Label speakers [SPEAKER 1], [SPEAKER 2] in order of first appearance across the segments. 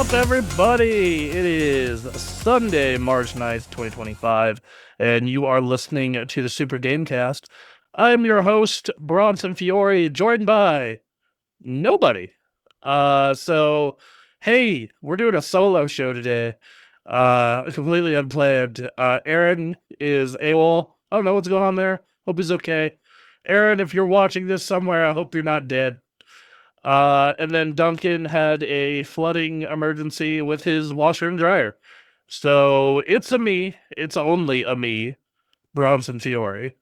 [SPEAKER 1] up, everybody? It is Sunday, March 9th, 2025, and you are listening to the Super Gamecast. I'm your host, Bronson Fiori, joined by nobody. Hey, we're doing a solo show today. Completely unplanned. Aaron is AWOL. I don't know what's going on there. Hope he's okay. Aaron, if you're watching this somewhere, I hope you're not dead. And then Duncan had a flooding emergency with his washer and dryer. So it's only a me, Bronson Fiori.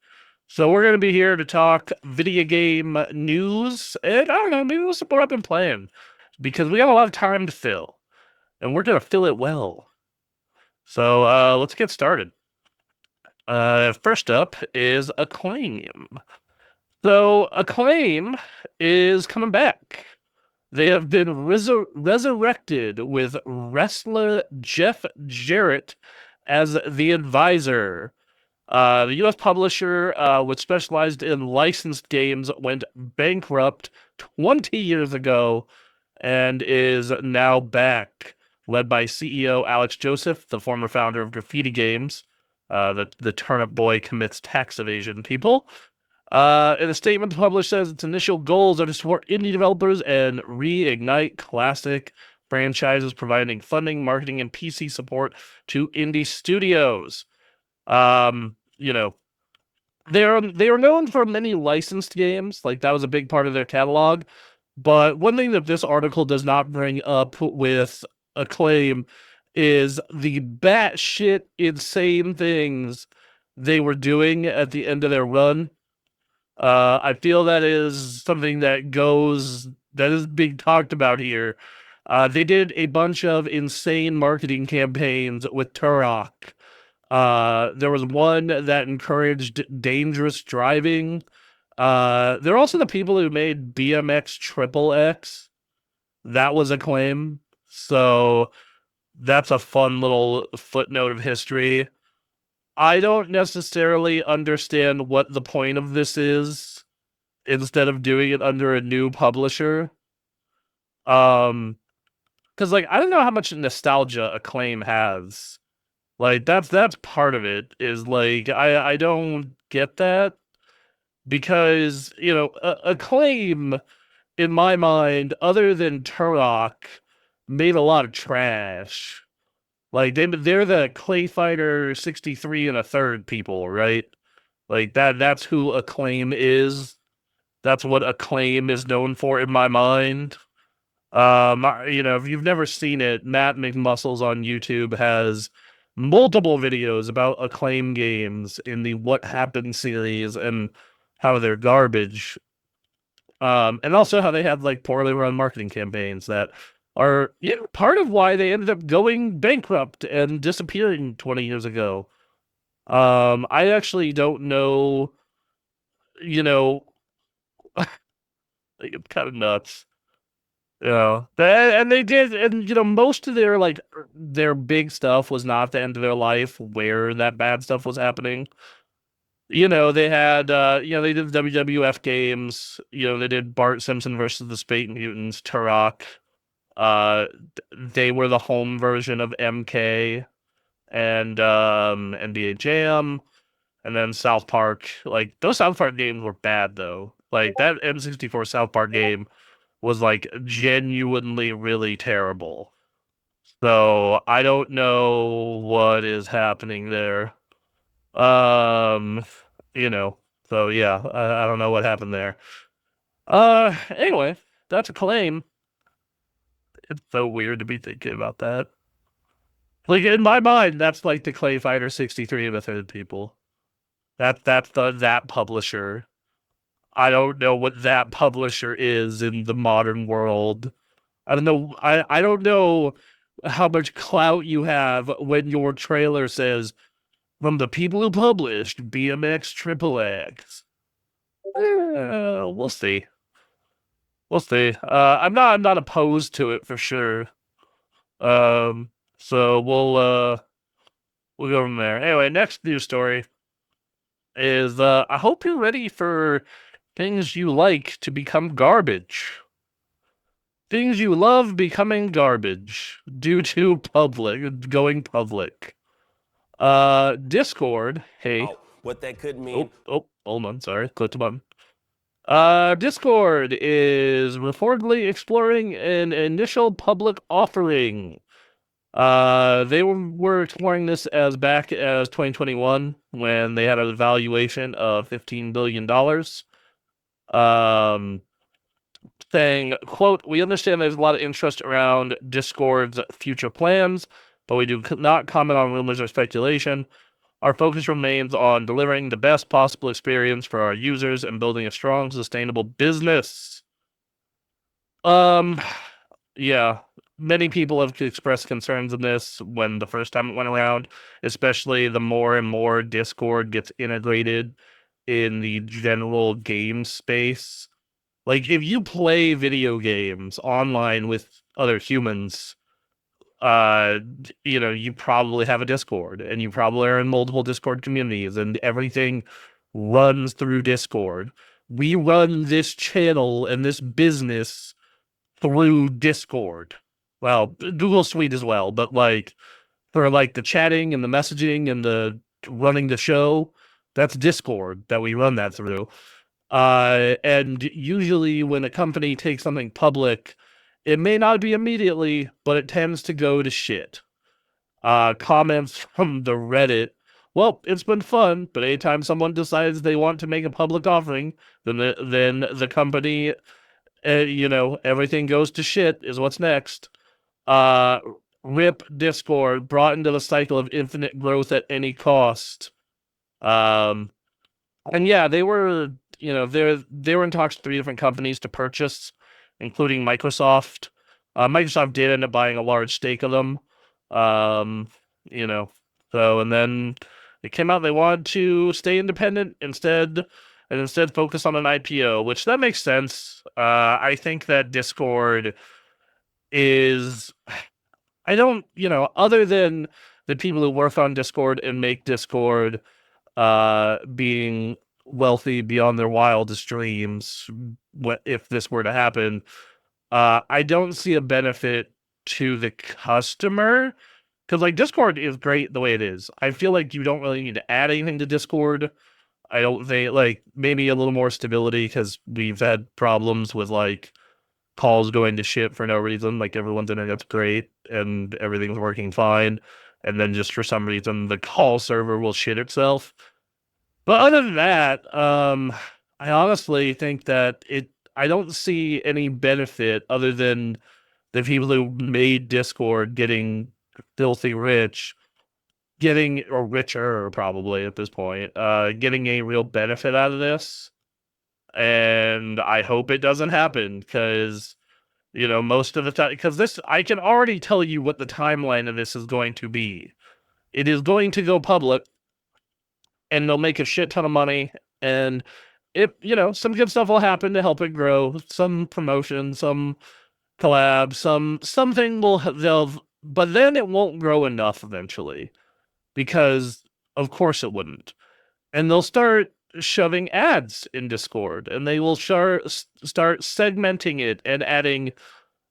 [SPEAKER 1] So we're going to be here to talk video game news, and I don't know, maybe we'll support I've been playing, because we got a lot of time to fill, and we're going to fill it well. So let's get started. First up is Acclaim. So Acclaim is coming back. They have been resurrected with wrestler Jeff Jarrett as the advisor. The U.S. publisher, which specialized in licensed games, went bankrupt 20 years ago and is now back, led by CEO Alex Joseph, the former founder of Graffiti Games. The Turnip Boy commits tax evasion people. In a statement, the publisher says its initial goals are to support indie developers and reignite classic franchises, providing funding, marketing, and PC support to indie studios. You know, they are known for many licensed games, like that was a big part of their catalog. But one thing that this article does not bring up with Acclaim is the batshit insane things they were doing at the end of their run. I feel that is something that is being talked about here. They did a bunch of insane marketing campaigns with Turok. There was one that encouraged dangerous driving. They're also the people who made BMX Triple X. That was Acclaim. So that's a fun little footnote of history. I don't necessarily understand what the point of this is instead of doing it under a new publisher. Because like I don't know how much nostalgia Acclaim has. Like that's part of it, is like I don't get that, because Acclaim, in my mind, other than Turok, made a lot of trash. Like they're the Clay Fighter 63 and a third people, right? Like that's who Acclaim is. That's what Acclaim is known for in my mind. If you've never seen it, Matt McMuscles on YouTube has multiple videos about Acclaim games in the What Happened series and how they're garbage. And also how they have like poorly run marketing campaigns that are part of why they ended up going bankrupt and disappearing 20 years ago. I actually don't know, like, it's kind of nuts. And they did, and most of their big stuff was not the end of their life where that bad stuff was happening. They had, they did WWF games. They did Bart Simpson versus the Space Mutants, Turok. They were the home version of MK and NBA Jam, and then South Park. Like those South Park games were bad though. Like that N64 South Park game was like genuinely really terrible. So I don't know what is happening there. Um, so yeah, I don't know what happened there. Anyway, that's Acclaim. It's so weird to be thinking about that. Like in my mind, that's like the Clay Fighter 63 and a third people. That's that publisher. I don't know what that publisher is in the modern world. I don't know. I don't know how much clout you have when your trailer says from the people who published BMX Triple X. We'll see. We'll see. I'm not opposed to it for sure. So we'll go from there. Anyway, next news story is I hope you're ready for things you like to become garbage. Things you love becoming garbage due to going public. Discord. Hey.
[SPEAKER 2] What that could mean.
[SPEAKER 1] Oh, hold on. Sorry. Click the button. Discord is reportedly exploring an initial public offering. They were exploring this as back as 2021 when they had a valuation of $15 billion. Um, saying, quote, "We understand there's a lot of interest around Discord's future plans, but we do not comment on rumors or speculation. Our focus remains on delivering the best possible experience for our users and building a strong, sustainable business." Yeah, many people have expressed concerns in this when the first time it went around, especially the more and more Discord gets integrated in the general game space. Like, if you play video games online with other humans, you probably have a Discord, and you probably are in multiple Discord communities, and everything runs through Discord. We run this channel and this business through Discord. Well, Google Suite as well, but like for like the chatting and the messaging and the running the show, that's Discord that we run that through. And usually when a company takes something public, it may not be immediately, but it tends to go to shit. Comments from the Reddit. Well, it's been fun, but anytime someone decides they want to make a public offering, then the company, everything goes to shit is what's next. RIP Discord, brought into the cycle of infinite growth at any cost. And yeah, they were, they were in talks with 3 different companies to purchase, including Microsoft. Microsoft did end up buying a large stake of them. Um, you know, and then it came out they wanted to stay independent instead focus on an IPO, which that makes sense. I think that Discord is, I don't, other than the people who work on Discord and make Discord being wealthy beyond their wildest dreams, if this were to happen, I don't see a benefit to the customer. Because like Discord is great the way it is. I feel like you don't really need to add anything to Discord. I don't think, like, maybe a little more stability, because we've had problems with like calls going to shit for no reason. Like, everyone's internet's great and everything's working fine, and then just for some reason the call server will shit itself. But other than that, I honestly think that I don't see any benefit other than the people who made Discord getting filthy rich, or richer probably at this point, getting a real benefit out of this. And I hope it doesn't happen, because, most of the time, because I can already tell you what the timeline of this is going to be. It is going to go public, and they'll make a shit ton of money, and some good stuff will happen to help it grow. Some promotion, some collab, something but then it won't grow enough eventually, because of course it wouldn't. And they'll start shoving ads in Discord, and they will start segmenting it and adding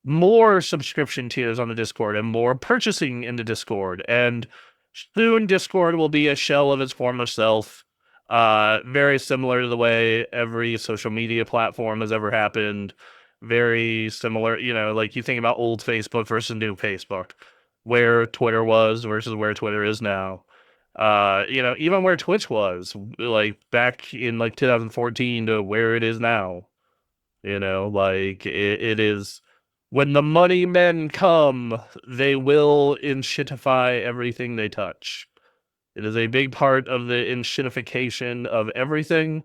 [SPEAKER 1] more subscription tiers on the Discord and more purchasing into Discord. And soon Discord will be a shell of its former self, very similar to the way every social media platform has ever happened. Very similar, like you think about old Facebook versus new Facebook, where Twitter was versus where Twitter is now. Even where Twitch was, like back in like 2014 to where it is now. Like it is, when the money men come, they will inshitify everything they touch. It is a big part of the inshitification of everything.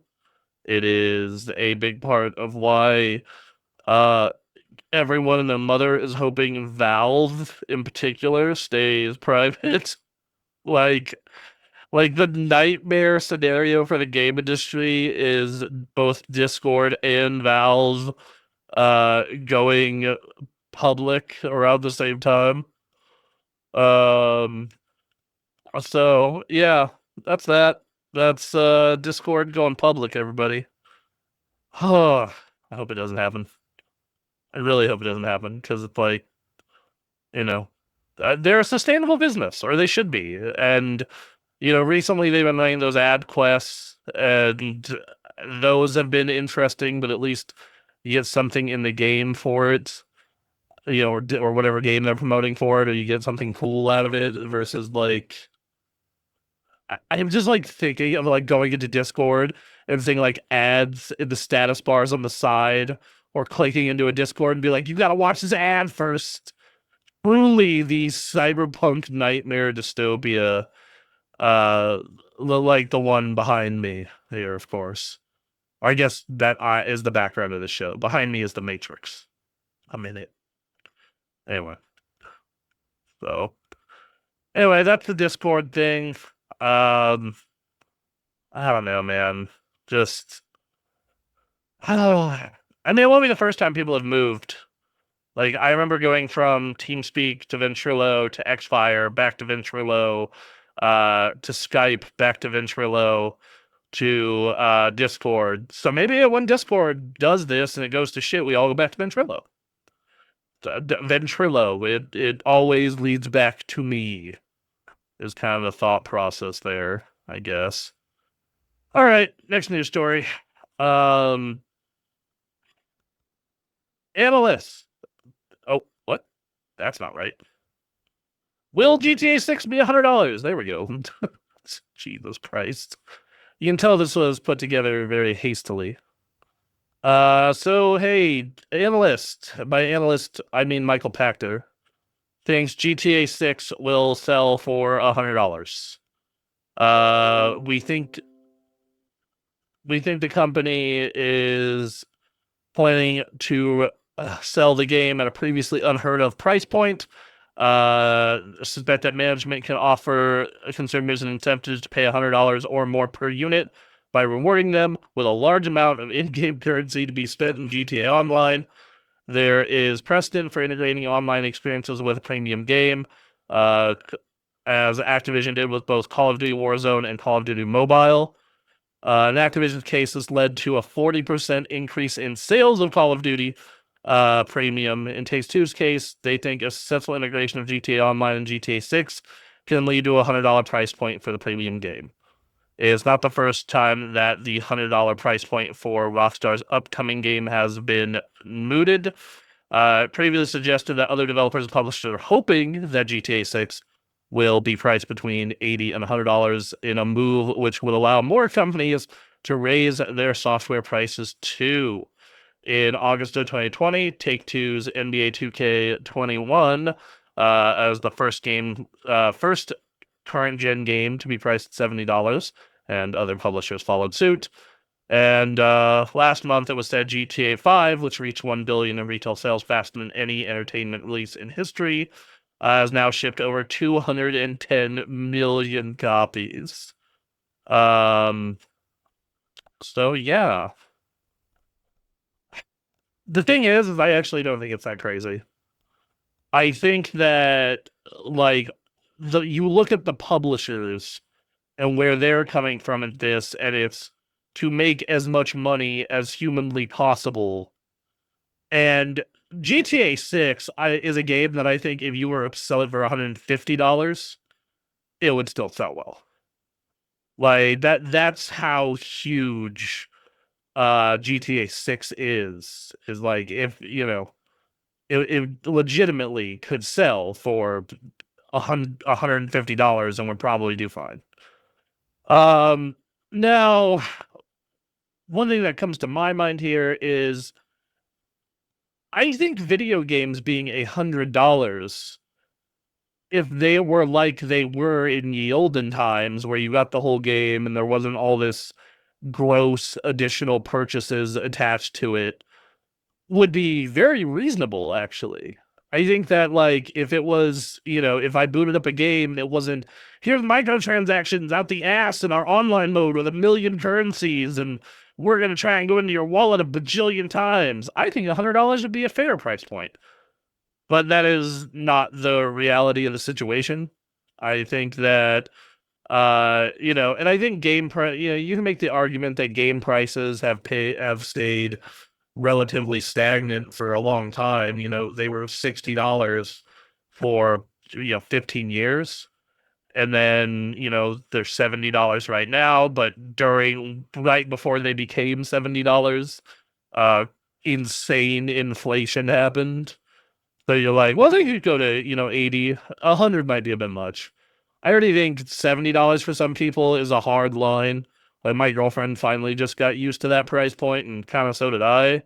[SPEAKER 1] It is a big part of why everyone and their mother is hoping Valve in particular stays private. like the nightmare scenario for the game industry is both Discord and Valve going public around the same time. Um so yeah, that's that. That's Discord going public, everybody. Oh, I hope it doesn't happen. I really hope it doesn't happen because it's like, you know, they're a sustainable business, or they should be. And, recently they've been running those ad quests, and those have been interesting, but at least you get something in the game for it, or whatever game they're promoting for it, or you get something cool out of it versus like, I'm just like thinking of like going into Discord and seeing like ads in the status bars on the side, or clicking into a Discord and be like, you gotta watch this ad first. Truly the cyberpunk nightmare dystopia, like the one behind me here, of course. I guess that is the background of the show. Behind me is the Matrix. I'm in it. Anyway, so that's the Discord thing. Um, I don't know, man. Just I don't know. I mean, it won't be the first time people have moved. Like, I remember going from TeamSpeak to Ventrilo to Xfire, back to Ventrilo, to Skype, back to Ventrilo, to Discord. So maybe when Discord does this and it goes to shit, we all go back to Ventrilo. Ventrilo, it always leads back to me, is kind of the thought process there, I guess. All right, next news story. Analysts. Oh, what? That's not right. Will GTA 6 be $100? There we go. Jesus Christ. You can tell this was put together very hastily. So hey, analyst. By analyst, I mean Michael Pachter thinks GTA 6 will sell for $100. We think the company is planning to sell the game at a previously unheard of price point. That management can offer consumers an incentive to pay $100 or more per unit by rewarding them with a large amount of in-game currency to be spent in GTA Online. There is precedent for integrating online experiences with a premium game, as Activision did with both Call of Duty Warzone and Call of Duty Mobile. In Activision's case, this led to a 40% increase in sales of Call of Duty Premium. In Take-Two's case, they think a successful integration of GTA Online and GTA 6 can lead to a $100 price point for the premium game. It is not the first time that the $100 price point for Rockstar's upcoming game has been mooted. Previously suggested that other developers and publishers are hoping that GTA 6 will be priced between $80 and $100 in a move which would allow more companies to raise their software prices too. In August of 2020, Take-Two's NBA 2K21 as the first current gen game to be priced at $70, and other publishers followed suit. And last month, it was said GTA 5, which reached $1 billion in retail sales faster than any entertainment release in history, has now shipped over 210 million copies. So yeah. The thing is I actually don't think it's that crazy. I think that, like, you look at the publishers and where they're coming from at this, and it's to make as much money as humanly possible. And GTA 6 is a game that I think if you were to sell it for $150, it would still sell well. Like, that's how huge GTA 6 is like, if, it legitimately could sell for $150 and would probably do fine. Now, one thing that comes to my mind here is I think video games being $100, if they were like they were in the olden times where you got the whole game and there wasn't all this gross additional purchases attached to it, would be very reasonable, actually. I think that, like, if it was, if I booted up a game that wasn't, here's microtransactions out the ass in our online mode with 1 million currencies, and we're going to try and go into your wallet a bajillion times, I think $100 would be a fair price point. But that is not the reality of the situation. I think that, and I think game price, you can make the argument that game prices have stayed relatively stagnant for a long time. They were $60 for 15 years. And then, they're $70 right now, but right before they became $70, uh insane inflation happened. So you're like, well, they could go to, 80, 100 might be a bit much. I already think $70 for some people is a hard line. Like my girlfriend finally just got used to that price point, and kind of so did I.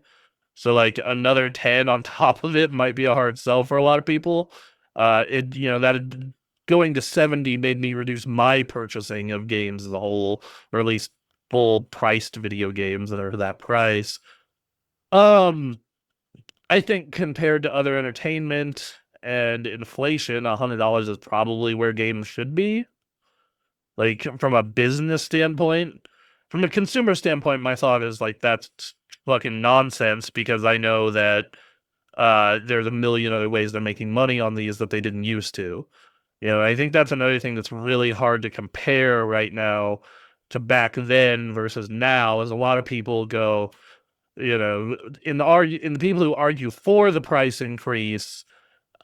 [SPEAKER 1] So like another 10 on top of it might be a hard sell for a lot of people. That going to 70 made me reduce my purchasing of games as a whole, or at least full priced video games that are that price. Um, I think compared to other entertainment and inflation, $100 is probably where games should be. Like from a business standpoint, from a consumer standpoint, my thought is like that's fucking nonsense because I know that there's a million other ways they're making money on these that they didn't used to. I think that's another thing that's really hard to compare right now to back then versus now, is a lot of people go, in the people who argue for the price increase,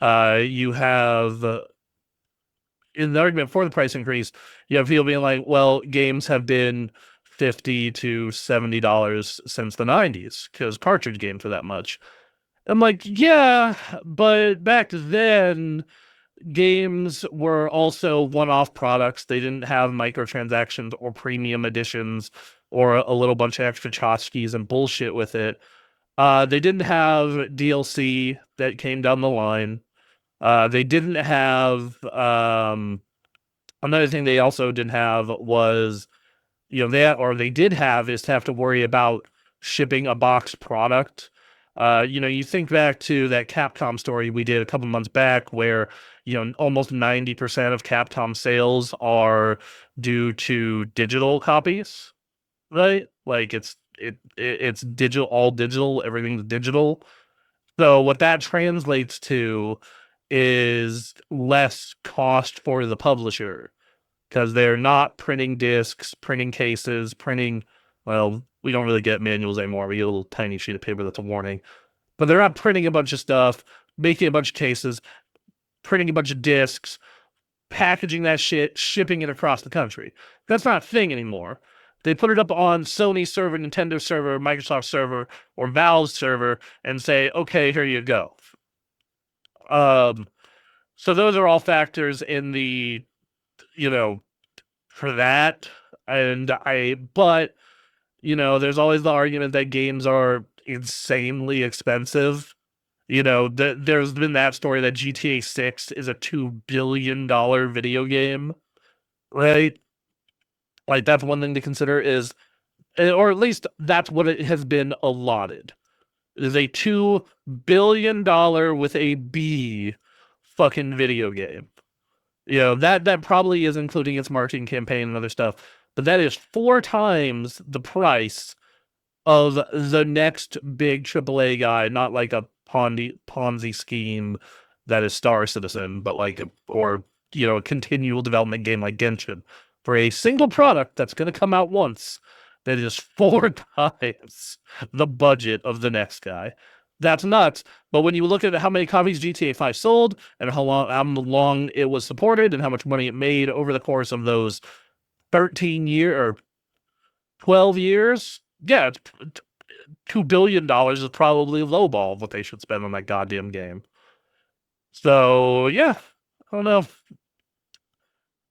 [SPEAKER 1] you have in the argument for the price increase, you have people being like, well, games have been $50 to $70 since the 90s because cartridge games were that much. I'm like, yeah, but back then, games were also one-off products. They didn't have microtransactions or premium editions or a little bunch of extra tchotchkes and bullshit with it. They didn't have DLC that came down the line. They didn't have another thing they also didn't have was, they did have is to have to worry about shipping a boxed product. You think back to that Capcom story we did a couple months back where, almost 90% of Capcom sales are due to digital copies, right? Like it's digital, all digital, everything's digital. So what that translates to is less cost for the publisher because they're not printing discs, printing cases, printing. Well, we don't really get manuals anymore. We get a little tiny sheet of paper that's a warning, but they're not printing a bunch of stuff, making a bunch of cases, printing a bunch of discs, packaging that shit, shipping it across the country. That's not a thing anymore. They put it up on Sony server, Nintendo server, Microsoft server, or Valve server, and say, "Okay, here you go." Um, so those are all factors in the, you know, for that. But there's always the argument that games are insanely expensive. There's been that story that GTA 6 is a $2 billion video game, right? Like that's one thing to consider is, or at least that's what it has been allotted. It is a $2 billion with a B fucking video game. That probably is including its marketing campaign and other stuff, but that is 4 times the price of the next big AAA guy, not like a Ponzi scheme that is Star Citizen, but like a continual development game like Genshin, for a single product that's going to come out once that is 4 times the budget of the next guy. That's nuts. But when you look at how many copies GTA 5 sold and how long it was supported and how much money it made over the course of those 13 or 12 years, yeah, $2 billion is probably lowball what they should spend on that goddamn game. So yeah, I don't know.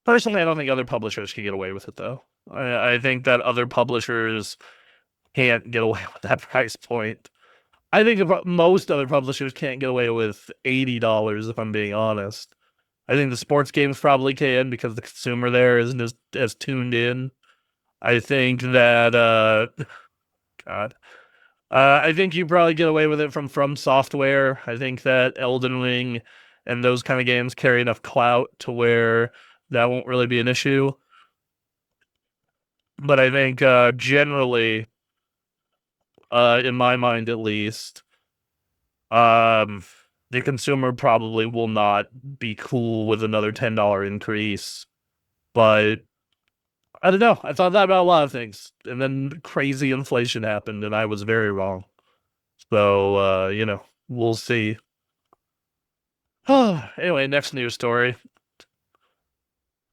[SPEAKER 1] Personally, I don't think other publishers can get away with it though. I think that other publishers can't get away with that price point. I think most other publishers can't get away with $80, if I'm being honest. I think the sports games probably can because the consumer there isn't as tuned in. I think that God. I think you probably get away with it from Software. I think that Elden Ring and those kind of games carry enough clout to where that won't really be an issue. But I think generally, in my mind at least, the consumer probably will not be cool with another $10 increase. But I don't know. I thought that about a lot of things, and then crazy inflation happened, and I was very wrong. So, we'll see. Anyway, next news story.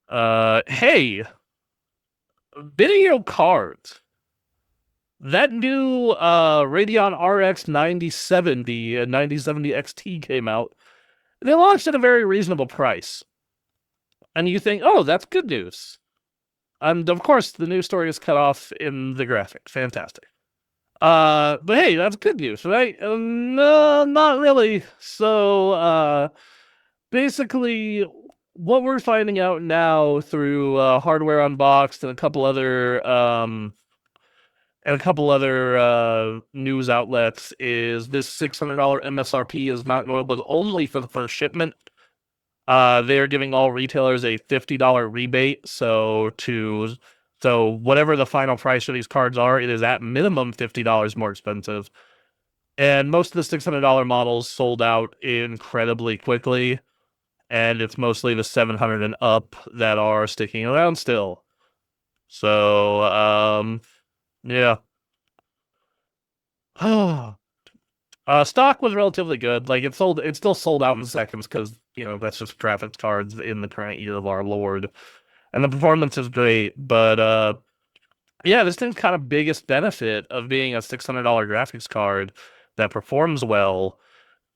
[SPEAKER 1] Hey, video cards. That new Radeon RX 9070 and 9070 XT came out. They launched at a very reasonable price. And you think, oh, that's good news. And of course, the news story is cut off in the graphic. Fantastic. But hey, that's good news, right? No, not really. So, basically, what we're finding out now through Hardware Unboxed and a couple other news outlets is this $600 MSRP is not notable only for the first shipment. They're giving all retailers a $50 rebate. So whatever the final price of these cards are, it is at minimum $50 more expensive. And most of the $600 models sold out incredibly quickly. And it's mostly the 700 and up that are sticking around still. So, yeah. Stock was relatively good. Like it still sold out in seconds because that's just graphics cards in the current year of our Lord, and the performance is great. But yeah, this thing's kind of biggest benefit of being a $600 graphics card that performs well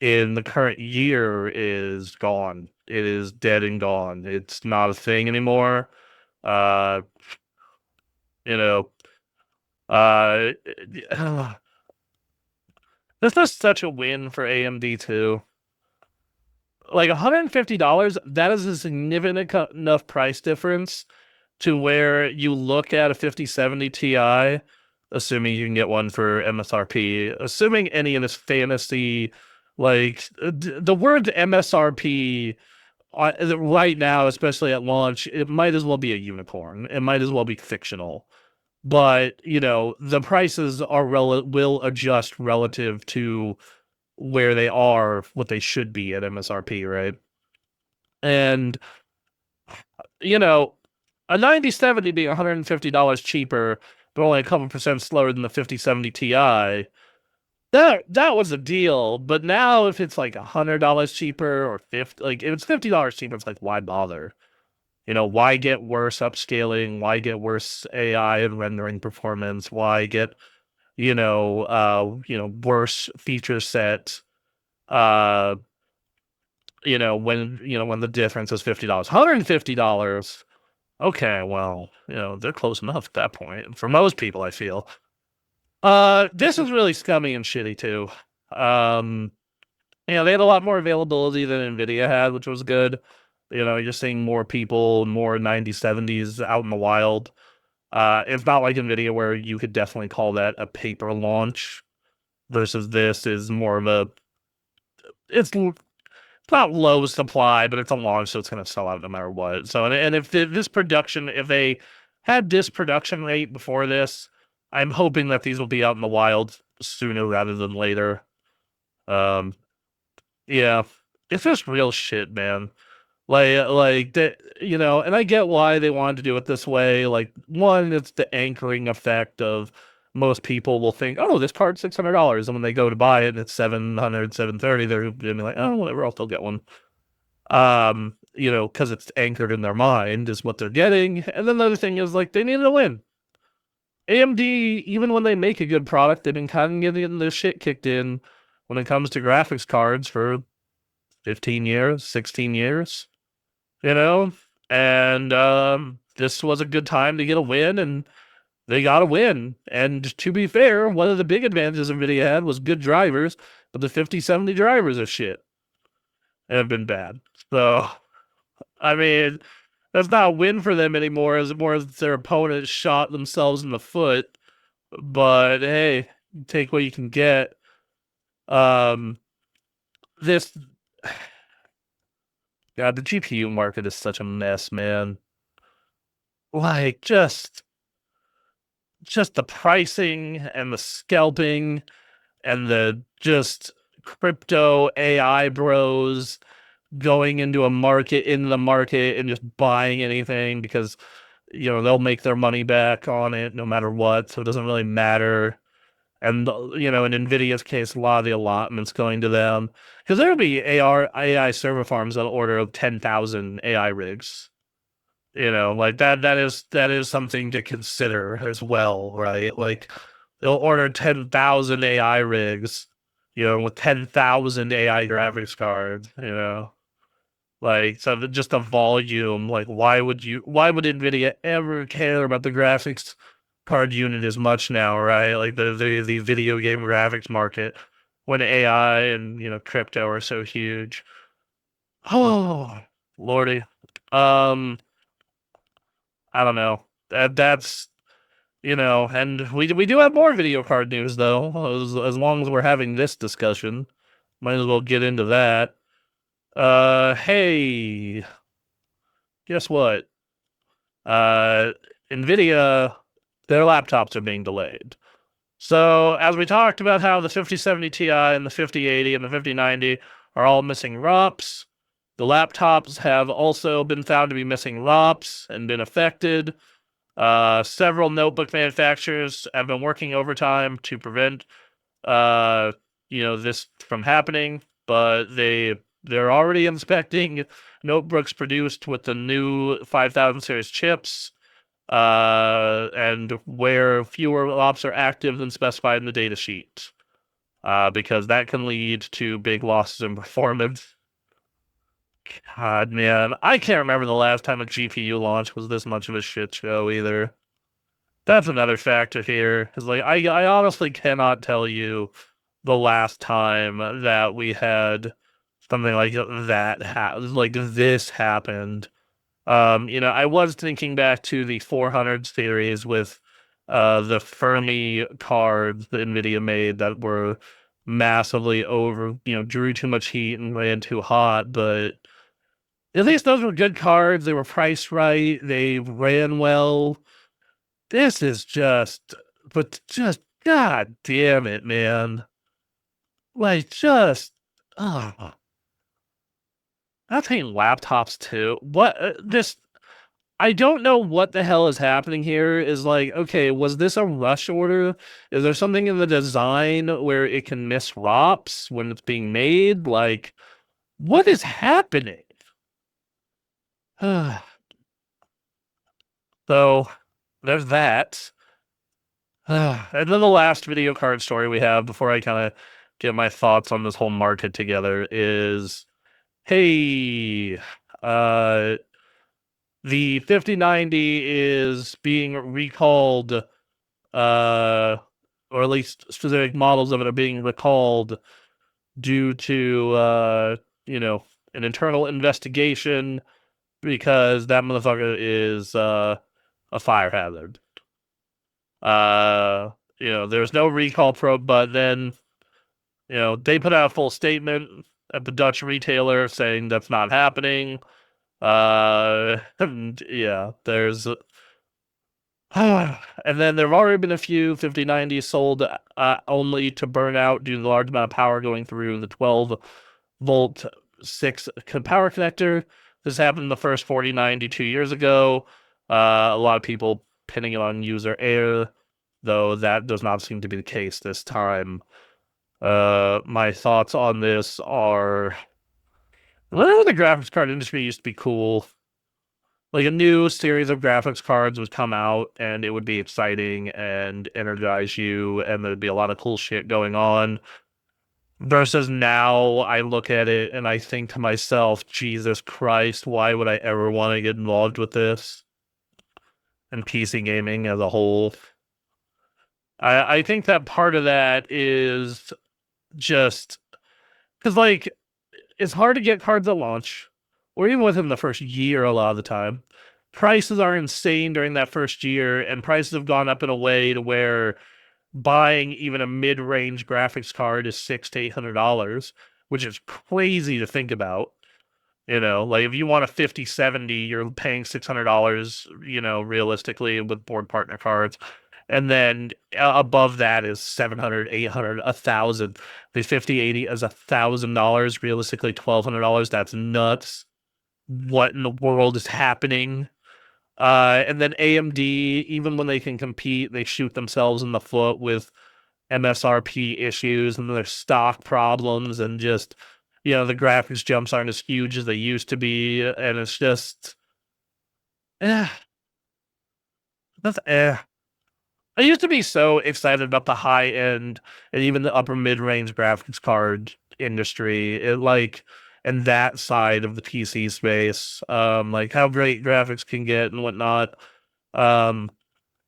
[SPEAKER 1] in the current year is gone. It is dead and gone. It's not a thing anymore. Uh, you know, uh, this is such a win for AMD too. Like $150, that is a significant enough price difference to where you look at a 5070 Ti, assuming you can get one for MSRP, assuming any of this fantasy, like the word MSRP right now, especially at launch, it might as well be a unicorn. It might as well be fictional. But, the prices will adjust relative to where they are, what they should be at MSRP, right? And, a 9070 being $150 cheaper, but only a couple percent slower than the 5070 Ti, that was a deal. But now if it's like $100 cheaper or if it's $50 cheaper, it's like, why bother? Why get worse upscaling? Why get worse AI and rendering performance? Why get, worse feature set? When the difference is $50, $150. Okay, well, they're close enough at that point. For most people, I feel. This is really scummy and shitty too. They had a lot more availability than Nvidia had, which was good. You're seeing more people, more 9070s out in the wild. It's not like Nvidia where you could definitely call that a paper launch versus this is more of it's not low supply, but it's a launch, so it's going to sell out no matter what. So, and if if they had this production rate before this, I'm hoping that these will be out in the wild sooner rather than later. Yeah, it's just real shit, man. Like that, and I get why they wanted to do it this way. Like, one, it's the anchoring effect of most people will think, oh, this card's $600, and when they go to buy it and it's 700, 730, they're gonna be like, oh, whatever, I'll still get one. Because it's anchored in their mind is what they're getting. And then the other thing is like they needed to win. AMD, even when they make a good product, they've been kind of getting their shit kicked in when it comes to graphics cards for 15 years, 16 years. And this was a good time to get a win, and they got a win. And to be fair, one of the big advantages NVIDIA had was good drivers, but the 5070 drivers are shit and have been bad. So, I mean, that's not a win for them anymore, as more as their opponent shot themselves in the foot. But hey, take what you can get. This God, the GPU market is such a mess, man. Like just the pricing and the scalping and the just crypto AI bros going into the market and just buying anything because they'll make their money back on it no matter what, so it doesn't really matter. And, in NVIDIA's case, a lot of the allotments going to them. Because there'll be AI server farms that'll order 10,000 AI rigs. Like that is something to consider as well, right? Like they'll order 10,000 AI rigs, with 10,000 AI graphics cards, Like, so just the volume, like, why would NVIDIA ever care about the graphics card unit as much now, right? Like the video game graphics market when AI and, crypto are so huge. Oh, Lordy. Um, I don't know. That's, and we do have more video card news though, as long as we're having this discussion. Might as well get into that. Hey, guess what? Uh, NVIDIA, their laptops are being delayed. So, as we talked about how the 5070 Ti and the 5080 and the 5090 are all missing ROPs, the laptops have also been found to be missing ROPs and been affected. Several notebook manufacturers have been working overtime to prevent, uh, this from happening, but they're already inspecting notebooks produced with the new 5000 series chips, and where fewer ops are active than specified in the data sheet, because that can lead to big losses in performance. God, man, I can't remember the last time a GPU launch was this much of a shit show either. That's another factor here. Is like I honestly cannot tell you the last time that we had something like that like this happened. I was thinking back to the 400 series with the Fermi cards that NVIDIA made that were massively over, drew too much heat and ran too hot, but at least those were good cards. They were priced right. They ran well. This is just, god damn it, man. Like, just, ah. I'm saying laptops too. I don't know what the hell is happening here. Is like, okay, was this a rush order? Is there something in the design where it can miss ROPs when it's being made? Like, what is happening? So, there's that. And then the last video card story we have before I kind of get my thoughts on this whole market together is, hey, the 5090 is being recalled, or at least specific models of it are being recalled due to, an internal investigation because that motherfucker is a fire hazard. There's no recall probe, but then, they put out a full statement at the Dutch retailer saying that's not happening. And yeah, there's, and then there have already been a few 5090s sold only to burn out due to the large amount of power going through the 12-volt 6 power connector. This happened in the first 4090 2 years ago. A lot of people pinning it on user error, though that does not seem to be the case this time. My thoughts on this are, well, the graphics card industry used to be cool. Like, a new series of graphics cards would come out and it would be exciting and energize you, and there'd be a lot of cool shit going on. Versus now, I look at it and I think to myself, Jesus Christ, why would I ever want to get involved with this? And PC gaming as a whole. I think that part of that is just because, like, it's hard to get cards at launch, or even within the first year a lot of the time. Prices are insane during that first year, and prices have gone up in a way to where buying even a mid-range graphics card is $600 to $800, which is crazy to think about. Like, if you want a 5070, you're paying $600, realistically with board partner cards. And then above that is 700, 800, 1,000. The 5080 is $1,000, realistically $1,200. That's nuts. What in the world is happening? And then AMD, even when they can compete, they shoot themselves in the foot with MSRP issues and there's stock problems and just, the graphics jumps aren't as huge as they used to be. And it's just, eh, that's eh. I used to be so excited about the high end and even the upper mid range graphics card industry. And that side of the PC space, like how great graphics can get and whatnot. Um,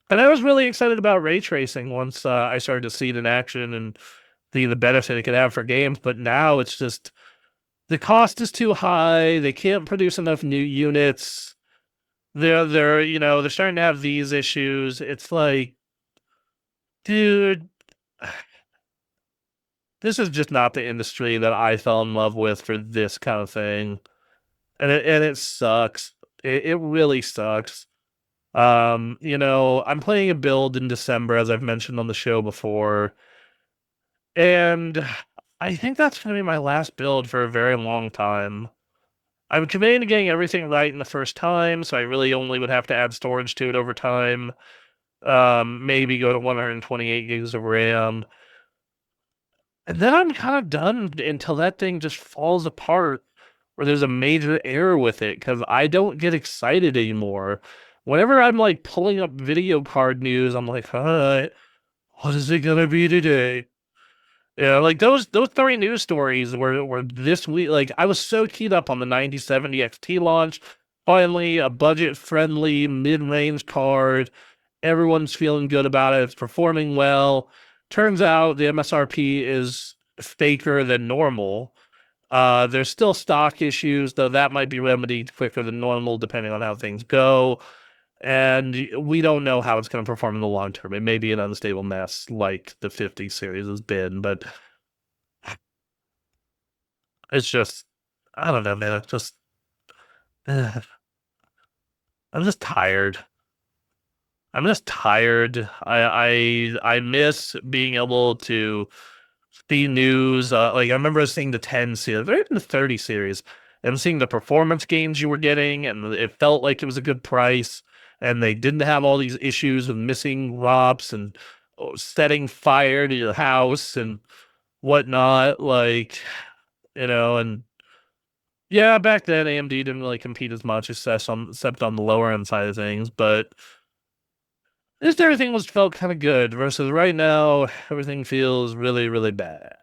[SPEAKER 1] and I was really excited about ray tracing once I started to see it in action and the benefit it could have for games. But now it's just the cost is too high. They can't produce enough new units. They're starting to have these issues. It's like, dude, this is just not the industry that I fell in love with for this kind of thing, and it sucks. It really sucks. I'm playing a build in December, as I've mentioned on the show before, and I think that's gonna be my last build for a very long time. I'm committing to getting everything right in the first time, so I really only would have to add storage to it over time. Maybe go to 128 gigs of RAM. And then I'm kind of done until that thing just falls apart or there's a major error with it because I don't get excited anymore. Whenever I'm like pulling up video card news, I'm like, all right, what is it gonna be today? Yeah, like those three news stories were this week. Like I was so keyed up on the 9070 XT launch. Finally, a budget-friendly mid-range card. Everyone's feeling good about it. It's performing well. Turns out the MSRP is faker than normal. There's still stock issues, though that might be remedied quicker than normal depending on how things go. And we don't know how it's going to perform in the long term. It may be an unstable mess like the 50 series has been, but it's just, I don't know, man. It's just, I'm just tired. I'm just tired. I miss being able to see news. Like I remember seeing the 10 series, or even the 30 series, and seeing the performance gains you were getting, and it felt like it was a good price. And they didn't have all these issues of missing ROPs and setting fire to your house and whatnot. And yeah, back then AMD didn't really compete as much except on the lower end side of things, but just everything was felt kind of good versus right now, everything feels really, really bad.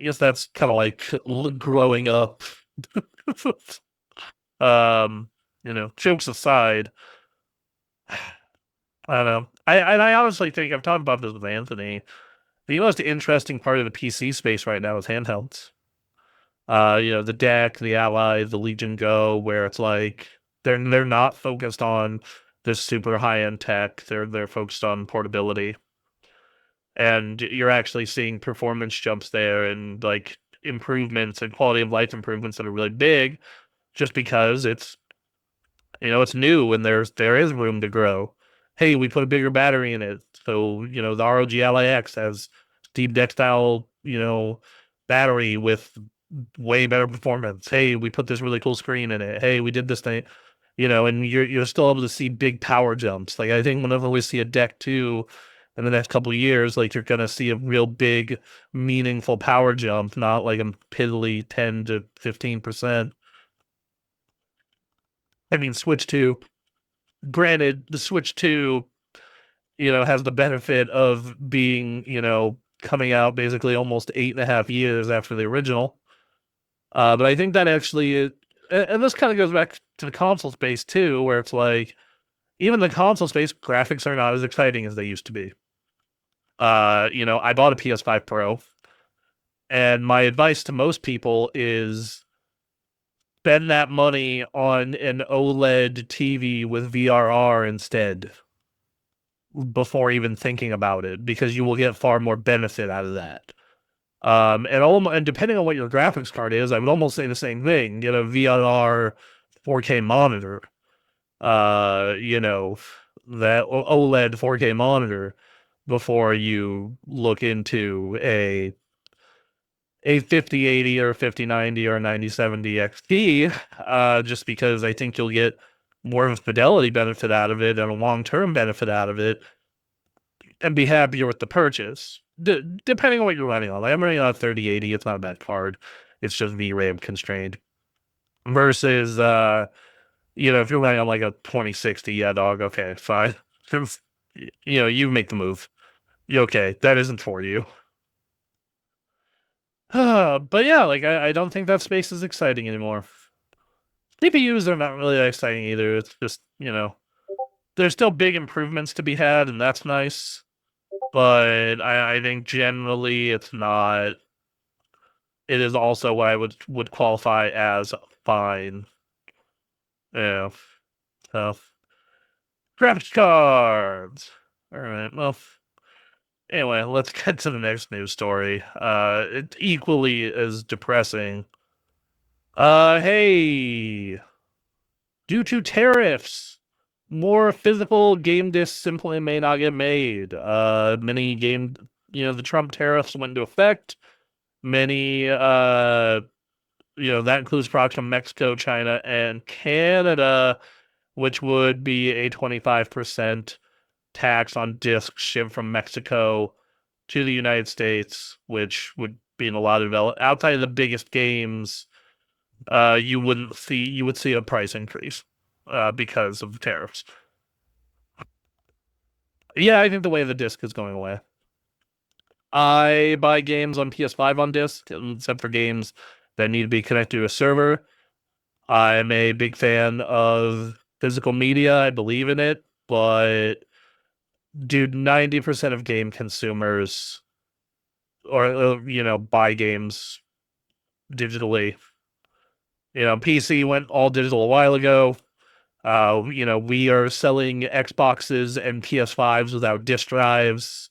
[SPEAKER 1] I guess that's kind of like growing up. um, jokes aside, I don't know. I honestly think I've talked about this with Anthony. The most interesting part of the PC space right now is handhelds. The deck, the Ally, the Legion Go, where it's like they're not focused on this super high end tech. They're focused on portability, and you're actually seeing performance jumps there and like improvements and quality of life improvements that are really big, just because it's new and there is room to grow. Hey, we put a bigger battery in it, so the ROG Ally X has deep deck style battery with way better performance. Hey, we put this really cool screen in it. Hey, we did this thing, and you're still able to see big power jumps. Like I think whenever we see a deck 2 in the next couple of years, like you're gonna see a real big, meaningful power jump, not like a piddly 10 to 15%. I mean, Switch 2. Granted, the Switch 2, has the benefit of being, coming out basically almost 8.5 years after the original. But I think that actually, and this kind of goes back to the console space too, where it's like, even the console space graphics are not as exciting as they used to be. I bought a PS5 Pro, and my advice to most people is spend that money on an OLED TV with VRR instead before even thinking about it, because you will get far more benefit out of that. And depending on what your graphics card is, I would almost say the same thing. Get a VRR 4K monitor. That OLED 4K monitor before you look into a 5080 or 5090 or 9070 XT, just because I think you'll get more of a fidelity benefit out of it and a long-term benefit out of it and be happier with the purchase. Depending on what you're running on. Like I'm running on a 3080, it's not a bad card. It's just VRAM constrained. Versus if you're running on like a 2060, yeah, dog, okay, fine. You make the move. Okay, that isn't for you. But yeah, like I don't think that space is exciting anymore. CPUs are not really that exciting either. It's just, there's still big improvements to be had, and that's nice. But I think generally it's not. It is also what I would qualify as fine. Yeah. So graphics cards. All right. Well, anyway, let's get to the next news story. It's equally as depressing. Hey, due to tariffs, more physical game discs simply may not get made. The Trump tariffs went into effect. Many, that includes products from Mexico, China, and Canada, which would be a 25% tax on discs shipped from Mexico to the United States, which would be in a lot of outside of the biggest games. You would see a price increase because of the tariffs. Yeah, I think the way the disc is going away. I buy games on PS5 on disc, except for games that need to be connected to a server. I'm a big fan of physical media. I believe in it, but dude, 90% of game consumers buy games digitally. PC went all digital a while ago. We are selling Xboxes and PS5s without disk drives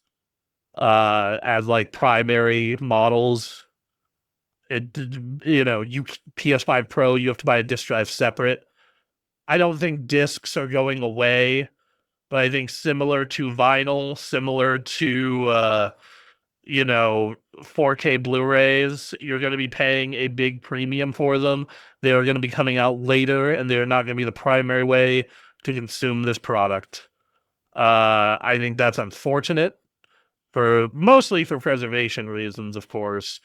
[SPEAKER 1] as like primary models. PS5 Pro, you have to buy a disk drive separate. I don't think discs are going away, but I think similar to vinyl, similar to 4K Blu-rays, you're going to be paying a big premium for them. They are going to be coming out later, and they're not going to be the primary way to consume this product. I think that's unfortunate, mostly for preservation reasons, of course.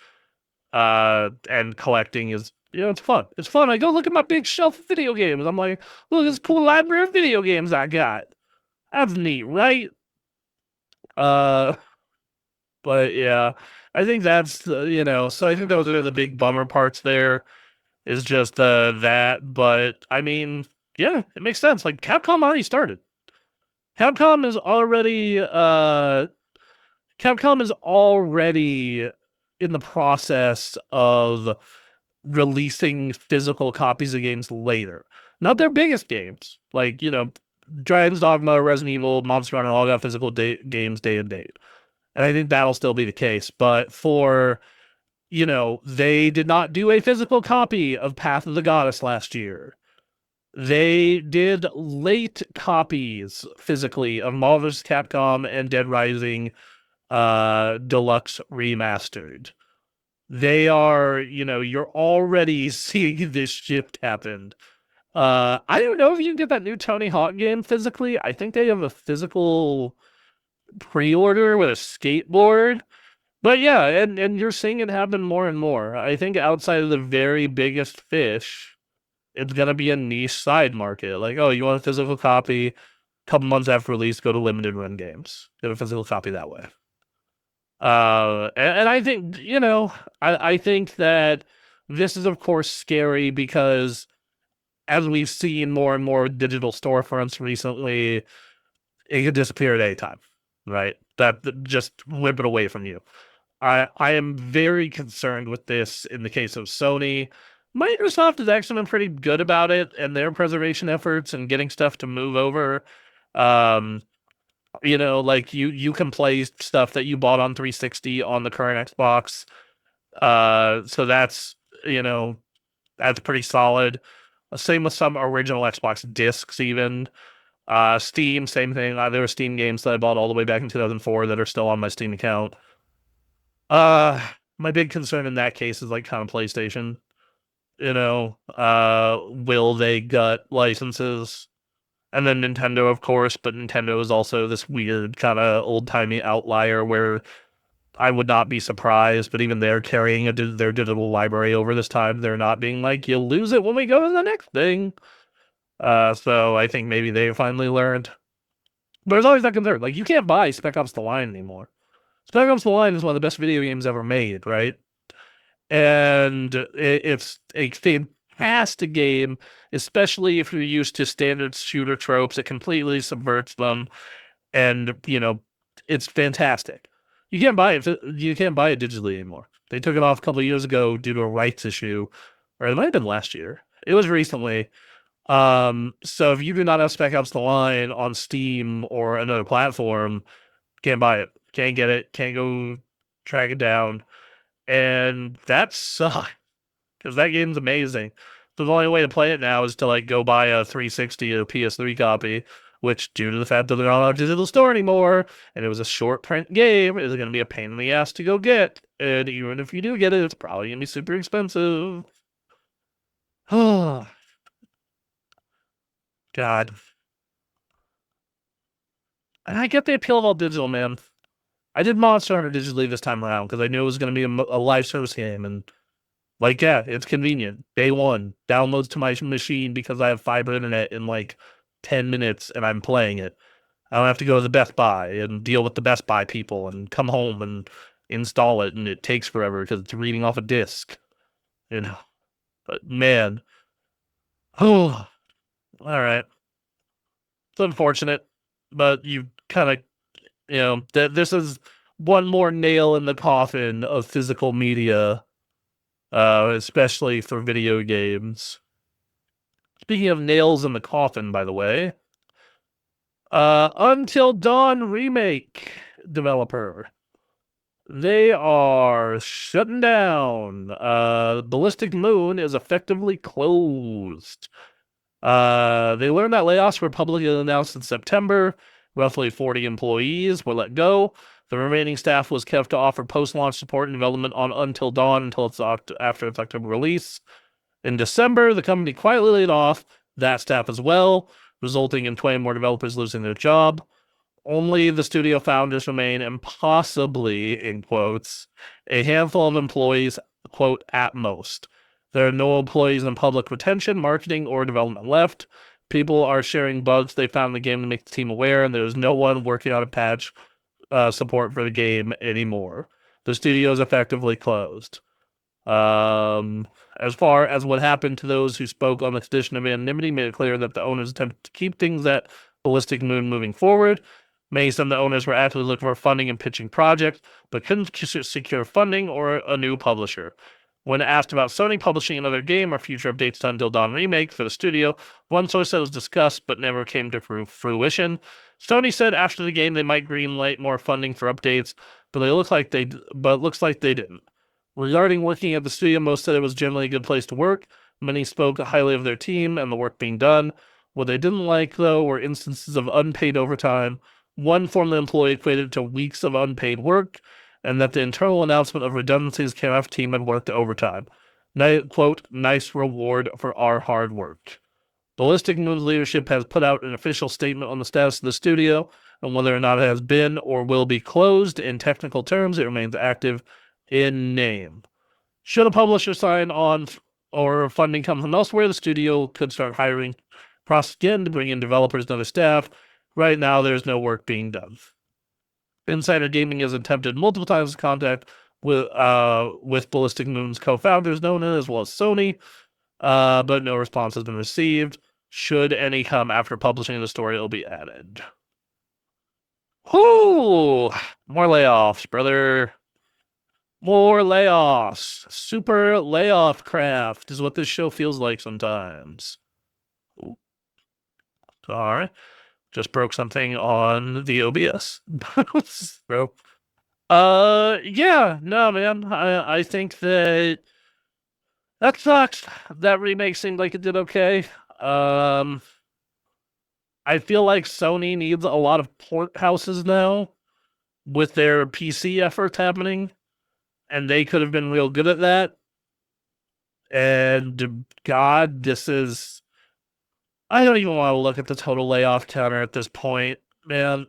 [SPEAKER 1] And collecting is, it's fun. It's fun. I go look at my big shelf of video games. I'm like, look at this cool library of video games I got. That's neat, right? But yeah, I think that's, so I think those are the big bummer parts there is just that. But I mean, yeah, it makes sense. Like Capcom already started. Capcom is already in the process of releasing physical copies of games later. Not their biggest games, like, Dragon's Dogma, Resident Evil, Monster Hunter, all got physical games day and date. And I think that'll still be the case. But they did not do a physical copy of Path of the Goddess last year. They did late copies physically of Marvel vs. Capcom and Dead Rising Deluxe Remastered. They are, you're already seeing this shift happen. I don't know if you can get that new Tony Hawk game physically. I think they have a physical pre-order with a skateboard. But yeah, and you're seeing it happen more and more. I think outside of the very biggest fish, it's gonna be a niche side market. Like, oh, you want a physical copy? A couple months after release, go to limited run games. Get a physical copy that way. And I think, I think that this is of course scary because as we've seen more and more digital storefronts recently, it could disappear at any time, right? That just whip it away from you. I am very concerned with this in the case of Sony. Microsoft has actually been pretty good about it and their preservation efforts and getting stuff to move over. Like you can play stuff that you bought on 360 on the current Xbox. So that's pretty solid. Same with some original Xbox discs even. Steam, same thing. There were Steam games that I bought all the way back in 2004 that are still on my Steam account. My big concern in that case is like kind of PlayStation. Will they gut licenses And then Nintendo, of course, but Nintendo is also this weird kind of old-timey outlier where I would not be surprised, but even they're carrying their digital library over this time. They're not being like, you'll lose it when we go to the next thing. So I think maybe they finally learned. But there's always that concern. Like, you can't buy Spec Ops The Line anymore. Spec Ops The Line is one of the best video games ever made, right? And it's a fantastic game, especially if you're used to standard shooter tropes. It completely subverts them, and it's fantastic. You can't buy it. You can't buy it digitally anymore. They took it off a couple of years ago due to a rights issue, or it might have been last year. It was recently. So if you do not have Spec Ops The Line on Steam or another platform, can't buy it, can't get it, can't go track it down, and that sucks because that game's amazing. So the only way to play it now is to like go buy a 360 or PS3 copy, which due to the fact that they're not on a digital store anymore, and it was a short print game, is going to be a pain in the ass to go get. And even if you do get it, it's probably going to be super expensive. Oh, God. And I get the appeal of all digital, man. I did Monster Hunter digitally this time around because I knew it was going to be a live service game, and like, yeah, it's convenient. Day one, downloads to my machine because I have fiber internet in like 10 minutes and I'm playing it. I don't have to go to the Best Buy and deal with the Best Buy people and come home and install it, and it takes forever because it's reading off a disc. But man, oh, all right. It's unfortunate, but you kind of, this is one more nail in the coffin of physical media, especially for video games. Speaking of nails in the coffin, by the way, Until Dawn remake developer, they are shutting down. Ballistic Moon is effectively closed. They learned that layoffs were publicly announced in September. Roughly 40 employees were let go. The remaining staff was kept to offer post-launch support and development on Until Dawn until after its October release. In December, the company quietly laid off that staff as well, resulting in 20 more developers losing their job. Only the studio founders remain, and possibly, in quotes, a handful of employees, quote, at most. There are no employees in public retention, marketing, or development left. People are sharing bugs they found in the game to make the team aware, and there's no one working on a patch support for the game anymore. The studio is effectively closed. As far as what happened to those who spoke on the condition of anonymity, made it clear that the owners attempted to keep things at Ballistic Moon moving forward. Many said the owners were actively looking for funding and pitching projects, but couldn't secure funding or a new publisher. When asked about Sony publishing another game or future updates to Until Dawn remake for the studio, one source said it was discussed but never came to fruition. Sony said after the game they might greenlight more funding for updates, but it looks like they didn't. Regarding working at the studio, most said it was generally a good place to work. Many spoke highly of their team and the work being done. What they didn't like, though, were instances of unpaid overtime. One former employee equated to weeks of unpaid work, and that the internal announcement of redundancies came after the team had worked overtime. Quote, nice reward for our hard work. Ballistic Moon's leadership has put out an official statement on the status of the studio and whether or not it has been or will be closed. In technical terms, it remains active in name. Should a publisher sign on or funding come from elsewhere, the studio could start hiring process again to bring in developers and other staff. Right now, there's no work being done. Insider Gaming has attempted multiple times to contact with Ballistic Moon's co-founders, Nona, as well as Sony, but no response has been received. Should any come after publishing the story, it'll be added. Whoo! More layoffs, brother. More layoffs. Super layoff craft is what this show feels like sometimes. Ooh. Sorry. Just broke something on the OBS. Bro. Yeah, no, man. I think that sucks. That remake seemed like it did okay. I feel like Sony needs a lot of port houses now with their PC efforts happening, and they could have been real good at that. And God, this is I don't even want to look at the total layoff counter at this point, man.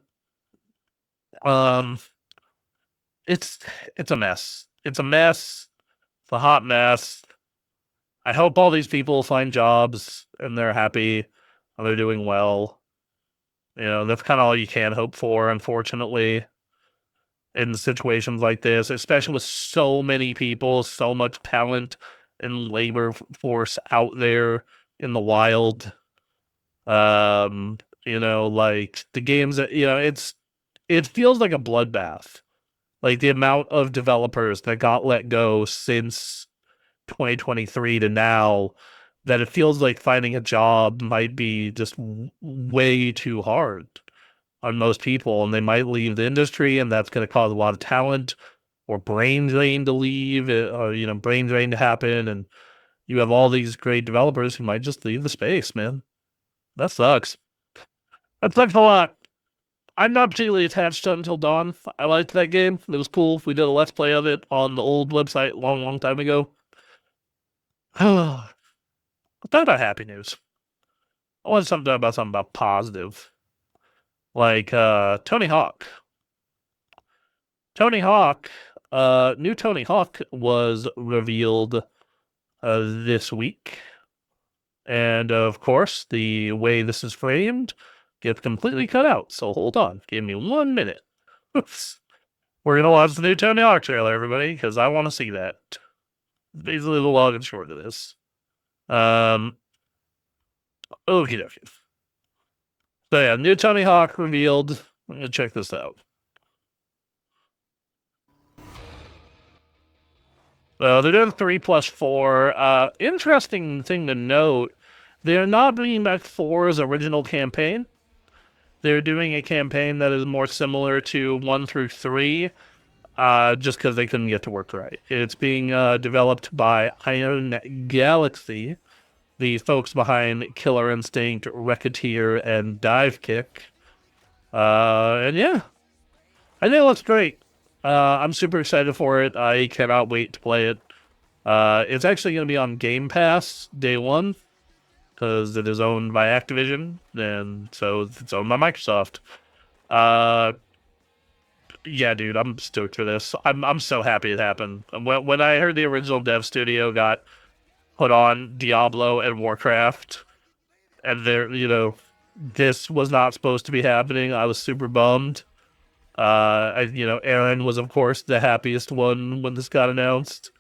[SPEAKER 1] Um, it's it's a mess. It's a mess. It's a hot mess. I hope all these people find jobs and they're happy and they're doing well. You know, that's kind of all you can hope for, unfortunately, in situations like this, especially with so many people, so much talent and labor force out there in the wild. Like the games that, it feels like a bloodbath. Like the amount of developers that got let go since 2023 to now, that it feels like finding a job might be just way too hard on most people, and they might leave the industry, and that's going to cause a lot of talent or brain drain to leave, or brain drain to happen, and you have all these great developers who might just leave the space, man. That sucks. That sucks a lot. I'm not particularly attached to Until Dawn. I liked that game. It was cool. We did a let's play of it on the old website long time ago. But that about happy news. I wanted something about positive. Like Tony Hawk. Tony Hawk, new Tony Hawk was revealed this week. And of course, the way this is framed gets completely cut out. So hold on. Give me 1 minute. We're going to watch the new Tony Hawk trailer, everybody, because I want to see that. Basically, the long and short of this. Okie dokie. So yeah, new Tony Hawk revealed. I'm going to check this out. So they're doing 3+4. Interesting thing to note, they're not bringing back 4's original campaign. They're doing a campaign that is more similar to 1 through 3, just because they couldn't get to work right. It's being developed by Iron Galaxy, the folks behind Killer Instinct, Racketeer, and Dive Kick. And yeah, I think it looks great. I'm super excited for it. I cannot wait to play it. It's actually going to be on Game Pass day one, because it is owned by Activision, and so it's owned by Microsoft. Yeah, dude, I'm stoked for this. I'm so happy it happened. When I heard the original dev studio got put on Diablo and Warcraft, and this was not supposed to be happening, I was super bummed. Aaron was of course the happiest one when this got announced.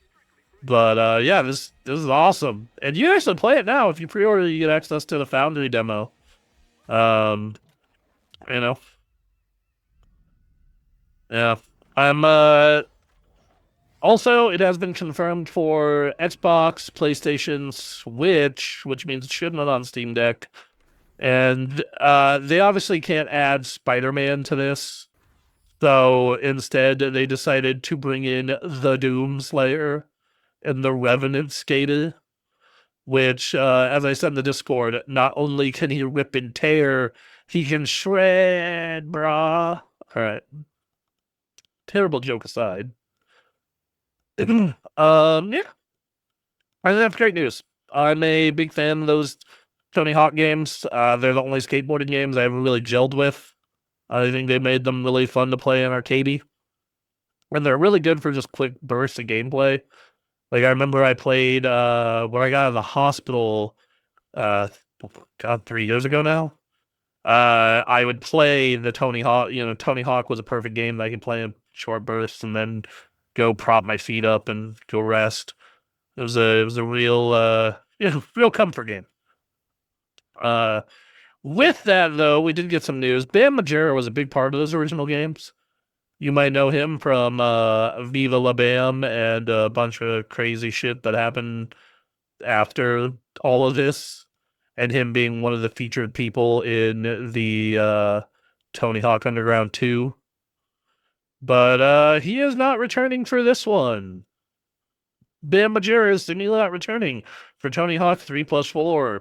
[SPEAKER 1] But yeah, this is awesome, and you actually play it now. If you pre-order, you get access to the Foundry demo. Um, you know, yeah. I'm Also, it has been confirmed for Xbox, PlayStation, Switch, which means it should run on Steam Deck. And they obviously can't add Spider-Man to this, so instead they decided to bring in the Doomslayer and the Revenant Skater, which, as I said in the Discord, not only can he rip and tear, he can shred, brah. All right. Terrible joke aside. Yeah. I think that's great news. I'm a big fan of those Tony Hawk games. They're the only skateboarding games I haven't really gelled with. I think they made them really fun to play in arcadey. And they're really good for just quick bursts of gameplay. Like, I remember I played, when I got out of the hospital, uh, 3 years ago now. I would play the Tony Hawk. Tony Hawk was a perfect game that I could play in short bursts and then go prop my feet up and go rest. It was a real real comfort game. With that though, we did get some news. Bam Margera was a big part of those original games. You might know him from Viva La Bam and a bunch of crazy shit that happened after all of this, and him being one of the featured people in the Tony Hawk Underground 2. But he is not returning for this one. Bam Margera is not returning for Tony Hawk 3+4.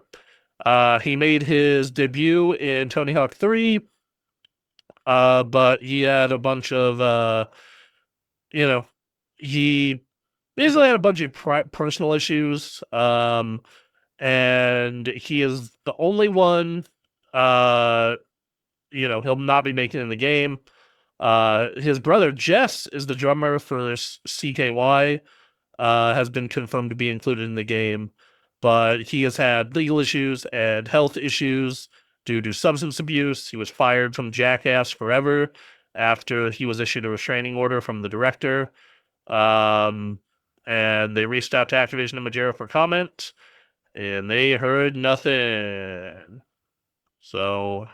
[SPEAKER 1] He made his debut in Tony Hawk 3, but he had a bunch of, he basically had a bunch of personal issues. and he is the only one. Uh, he'll not be making it in the game. His brother Jess is the drummer for CKY. Has been confirmed to be included in the game, but he has had legal issues and health issues due to substance abuse. He was fired from Jackass Forever after he was issued a restraining order from the director. Um, and they reached out to Activision and Majera for comment, and they heard nothing. So,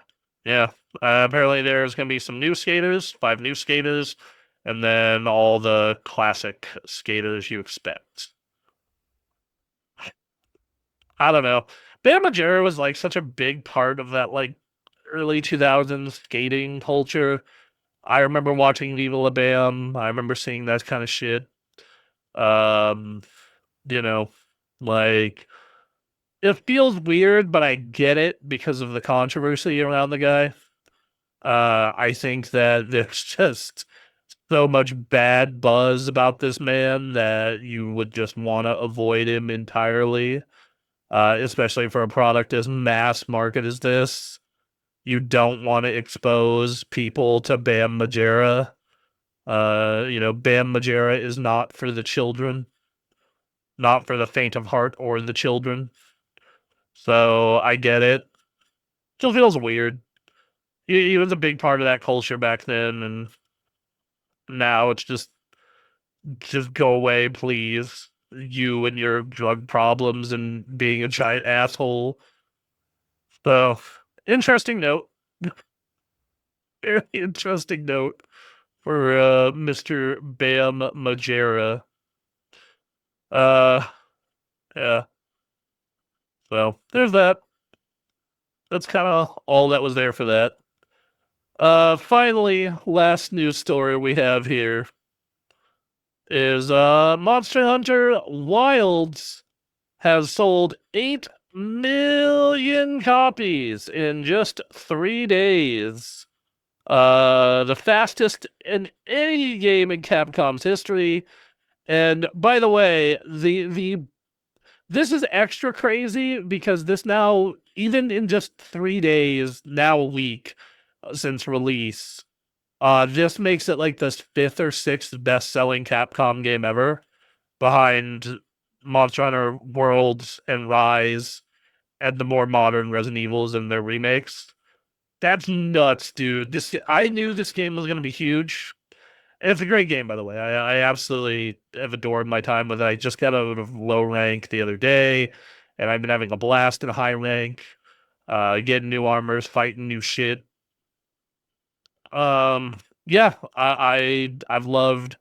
[SPEAKER 1] yeah, apparently there's going to be some new skaters, 5 new skaters, and then all the classic skaters you expect. I don't know. Bam Margera was like such a big part of that like early 2000s skating culture. I remember watching Viva La Bam. I remember seeing that kind of shit. Um, you know, like it feels weird, but I get it because of the controversy around the guy. I think that there's just so much bad buzz about this man that you would just want to avoid him entirely, especially for a product as mass market as this. You don't want to expose people to Bam Margera. Bam Margera is not for the children, not for the faint of heart or the children. So I get it. Still feels weird. He was a big part of that culture back then, and now it's just go away, please. You and your drug problems and being a giant asshole. So, interesting note. Very interesting note for Mr. Bam Margera. Uh, yeah. So there's that. That's kind of all that was there for that. Finally, last news story we have here is Monster Hunter Wilds has sold 8 million copies in just 3 days. The fastest in any game in Capcom's history. And by the way, this is extra crazy because this now, even in just 3 days, now a week since release, this makes it like the 5th or 6th best-selling Capcom game ever, behind Monster Hunter Worlds and Rise and the more modern Resident Evils and their remakes. That's nuts, dude. I knew this game was going to be huge. It's a great game, by the way. I absolutely have adored my time with it. I just got out of low rank the other day, and I've been having a blast in high rank, getting new armors, fighting new shit. Yeah, I've loved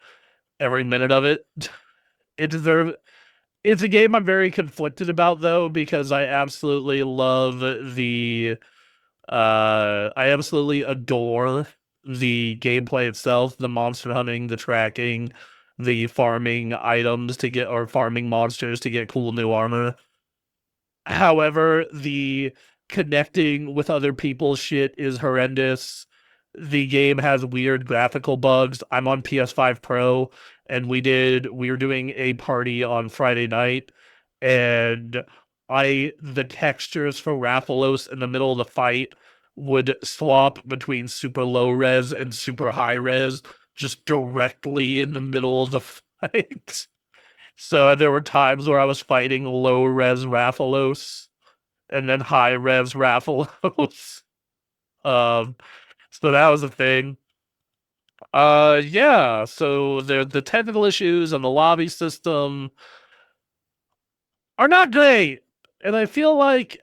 [SPEAKER 1] every minute of it. It deserves. It's a game I'm very conflicted about though, because I absolutely love I absolutely adore the gameplay itself, the monster hunting, the tracking, the farming items to get, or farming monsters to get cool new armor. However, the connecting with other people's shit is horrendous. The game has weird graphical bugs. I'm on PS5 Pro, and we were doing a party on Friday night, and the textures for Rathalos in the middle of the fight would swap between super low res and super high res just directly in the middle of the fight. So there were times where I was fighting low res Rathalos and then high res Rathalos. um, so that was a thing. Yeah. So the technical issues and the lobby system are not great, and I feel like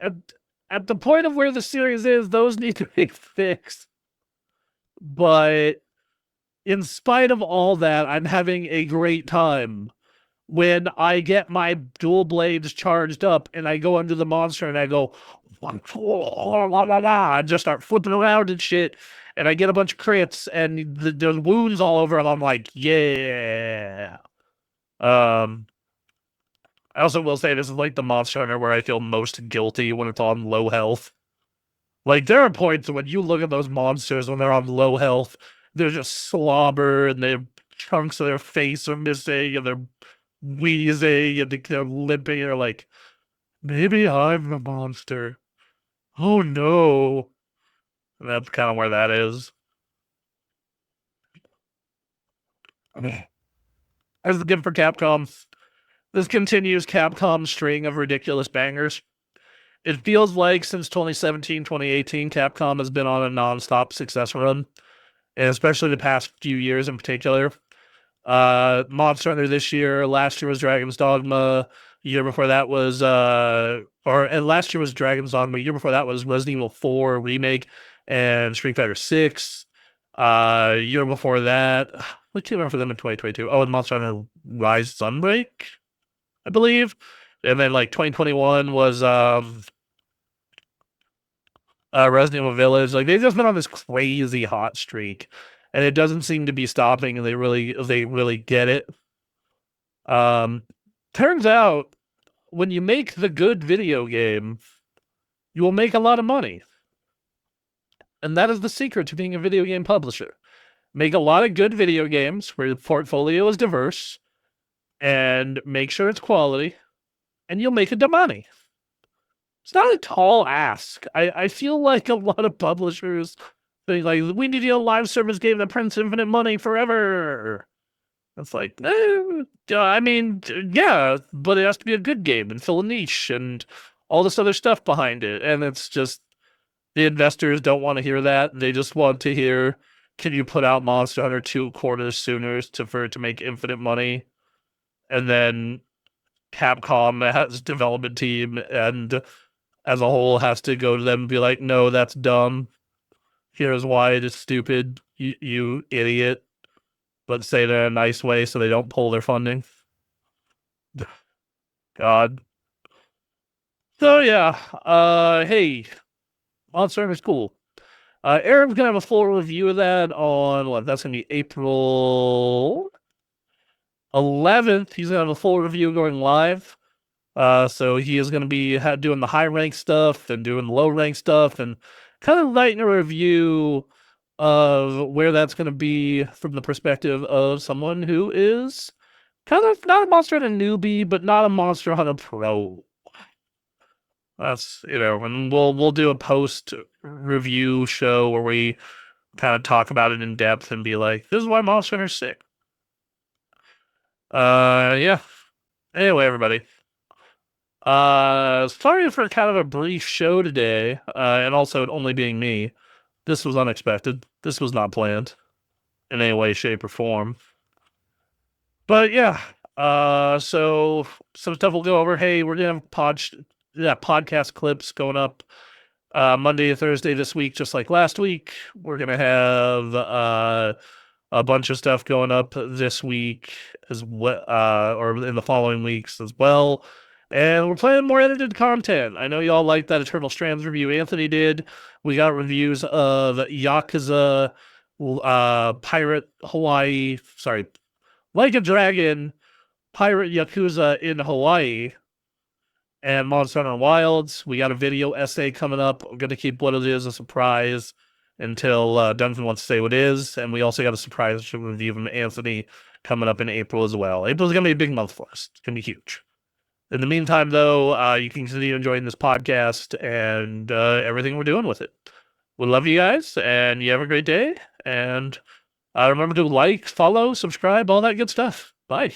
[SPEAKER 1] at the point of where the series is, those need to be fixed. But in spite of all that, I'm having a great time when I get my dual blades charged up and I go under the monster and I go, I just start flipping around and shit. And I get a bunch of crits and there's wounds all over, and I'm like, yeah. I also will say this is like the Monster Hunter where I feel most guilty when it's on low health. Like, there are points when you look at those monsters when they're on low health, they're just slobber and their chunks of their face are missing and they're wheezing and they're limping. They're like, Maybe I'm the monster. Oh no. And that's kind of where that is. As the gift for Capcom, this continues Capcom's string of ridiculous bangers. It feels like since 2017, 2018, Capcom has been on a non-stop success run, and especially the past few years in particular. Monster Hunter this year, last year was Dragon's Dogma, year before that was and last year was Dragon's Dogma, year before that was Resident Evil 4 remake and Street Fighter 6. Year before that, what came out for them in 2022? Oh, and Monster Hunter Rise Sunbreak, I believe. And then like 2021 was Resident Evil Village. Like they've just been on this crazy hot streak, and it doesn't seem to be stopping. And they really get it. Turns out when you make the good video game, you will make a lot of money, and that is the secret to being a video game publisher. Make a lot of good video games where the portfolio is diverse, and make sure it's quality, and you'll make a the money. It's not a tall ask. I feel like a lot of publishers think like we need a live service game that prints infinite money forever. It's like, I mean, yeah, but it has to be a good game and fill a niche and all this other stuff behind it. And it's just the investors don't want to hear that. They just want to hear, can you put out Monster Hunter 2 quarters sooner for it to make infinite money? And then Capcom has a development team and as a whole has to go to them and be like, no, that's dumb. Here's why it is stupid, you idiot. But say it in a nice way so they don't pull their funding. God. So yeah, hey, Monster Hunter is cool. Aaron's gonna have a full review of that on what? That's gonna be April 11th. He's gonna have a full review going live. So he is going to be doing the high rank stuff and doing the low rank stuff and kind of writing a review of where that's going to be from the perspective of someone who is kind of not a Monster Hunter newbie, but not a Monster Hunter pro. That's, and we'll do a post review show where we kind of talk about it in depth and be like, this is why Monster Hunter's sick. Yeah. Anyway, everybody. Sorry for kind of a brief show today, and also it only being me. This was unexpected. This was not planned in any way, shape, or form. But yeah, so some stuff we'll go over. Hey, we're gonna have podcast clips going up Monday and Thursday this week, just like last week. We're gonna have a bunch of stuff going up this week as well, or in the following weeks as well. And we're playing more edited content. I know y'all liked that Eternal Strands review Anthony did. We got reviews of Yakuza, Pirate Hawaii, Like a Dragon, Pirate Yakuza in Hawaii, and Monster Hunter Wilds. We got a video essay coming up. I'm going to keep what it is a surprise until Duncan wants to say what it is. And we also got a surprise review from Anthony coming up in April as well. April's going to be a big month for us. It's going to be huge. In the meantime, though, you can continue enjoying this podcast and everything we're doing with it. We love you guys, and you have a great day. And remember to like, follow, subscribe, all that good stuff. Bye.